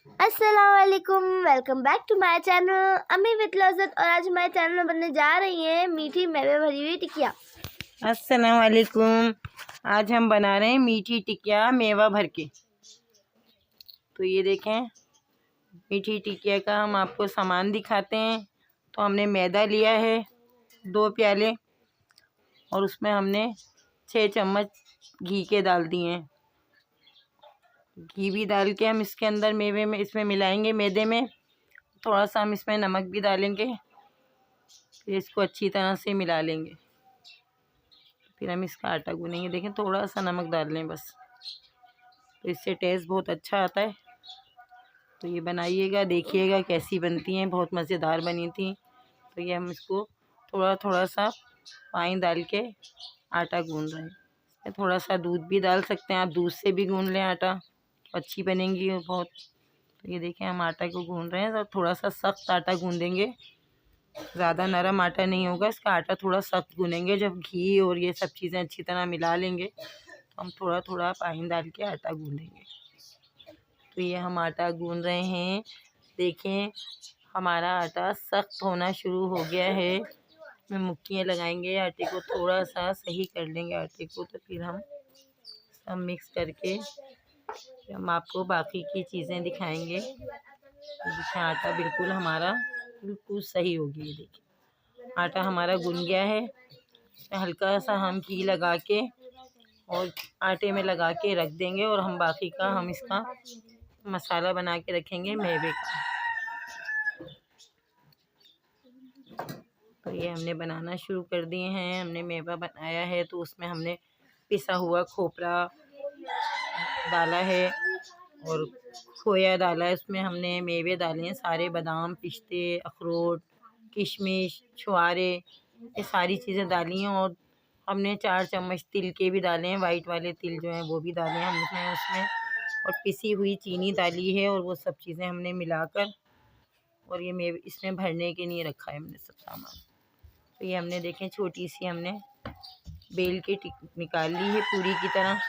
अस्सलाम वालेकुम, welcome back to my channel Ammi with Lazzat. और आज हमारे चैनल में बनने जा रही हैं मीठी मेवे भरी हुई टिकिया। अस्सलाम वालेकुम। आज हम बना रहे हैं मीठी टिकिया मेवा भर के। तो ये देखें, मीठी टिकिया का हम आपको सामान दिखाते हैं। तो हमने मैदा लिया है 2 प्याले, और उसमें हमने 6 चम्मच घी के डाल दिए हैं। घी भी डाल के हम इसके अंदर मेवे में इसमें मिलाएंगे। मैदे में थोड़ा सा हम इसमें नमक भी डालेंगे, फिर इसको अच्छी तरह से मिला लेंगे। फिर हम इसका आटा गूँनेंगे। देखें, थोड़ा सा नमक डाल लें बस, तो इससे टेस्ट बहुत अच्छा आता है। तो ये बनाइएगा, देखिएगा कैसी बनती हैं, बहुत मज़ेदार बनी थी। तो ये हम इसको थोड़ा थोड़ा सा पानी डाल के आटा गूँध रहे हैं। इसमें थोड़ा सा दूध भी डाल सकते हैं, आप दूध से भी गूँध लें आटा, अच्छी बनेंगी बहुत। तो ये देखें, हम आटा को गूँध रहे हैं। तो थोड़ा सा सख्त आटा गूँधेंगे, ज़्यादा नरम आटा नहीं होगा। इसका आटा थोड़ा सख्त गूँधेंगे। जब घी और ये सब चीज़ें अच्छी तरह मिला लेंगे तो हम थोड़ा थोड़ा पानी डाल के आटा गूँधेंगे। तो ये हम आटा गूँध रहे हैं। देखें, हमारा आटा सख्त होना शुरू हो गया है। इसमें मुट्ठियाँ लगाएंगे, आटे को थोड़ा सा सही कर लेंगे आटे को। तो फिर हम सब मिक्स करके हम आपको बाकी की चीज़ें दिखाएंगे। देखिए, आटा बिल्कुल हमारा बिल्कुल सही हो गया। ये देखिए, आटा हमारा गूँध गया है। इसमें हल्का सा हम घी लगा के और आटे में लगा के रख देंगे, और हम बाकी का हम इसका मसाला बना के रखेंगे मेवे का। तो ये हमने बनाना शुरू कर दिए हैं। हमने मेवा बनाया है, तो उसमें हमने पिसा हुआ खोपरा डाला है और खोया डाला है। उसमें हमने मेवे डाले हैं सारे, बादाम, पिस्ते, अखरोट, किशमिश, छुआरे, ये सारी चीज़ें डाली हैं। और हमने 4 चम्मच तिल के भी डाले हैं, वाइट वाले तिल जो हैं वो भी डाले हैं हमने उसमें, और पिसी हुई चीनी डाली है। और वो सब चीज़ें हमने मिलाकर, और ये मेवे इसमें भरने के लिए रखा है हमने सब सामान। तो ये हमने देखें, छोटी सी हमने बेल के निकाल ली है पूरी की तरह,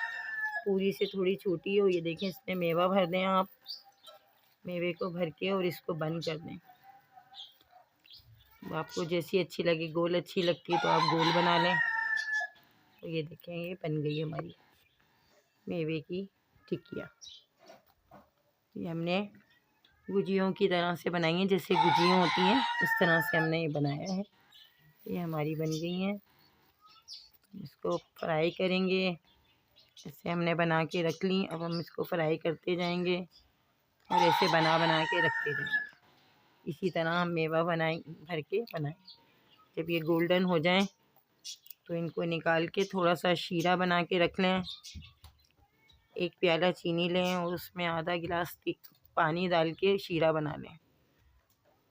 पूरी से थोड़ी छोटी हो। ये देखें, इसमें मेवा भर दें आप, मेवे को भर के और इसको बंद कर दें। तो आपको जैसी अच्छी लगे, गोल अच्छी लगती है तो आप गोल बना लें। तो ये देखें, ये बन गई हमारी मेवे की टिकिया। ये हमने गुजियों की तरह से बनाई हैं, जैसे गुजियाँ होती हैं उस तरह से हमने ये बनाया है। ये हमारी बन गई हैं। इसको फ्राई करेंगे। जैसे हमने बना के रख ली, अब हम इसको फ्राई करते जाएंगे और ऐसे बना बना के रखते जाएंगे। इसी तरह हम मेवा भर के बनाएं। जब ये गोल्डन हो जाएं तो इनको निकाल के थोड़ा सा शीरा बना के रख लें। 1 प्याला चीनी लें और उसमें आधा गिलास पानी डाल के शीरा बना लें।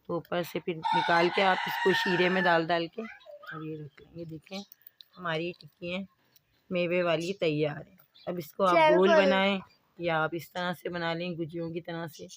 तो ऊपर से फिर निकाल के आप इसको शीरे में डाल के और ये रख लें। ये देखें, हमारी टिक्कियाँ मेवे वाली तैयार है। अब इसको आप गोल बनाएं या आप इस तरह से बना लें गुजियों की तरह से।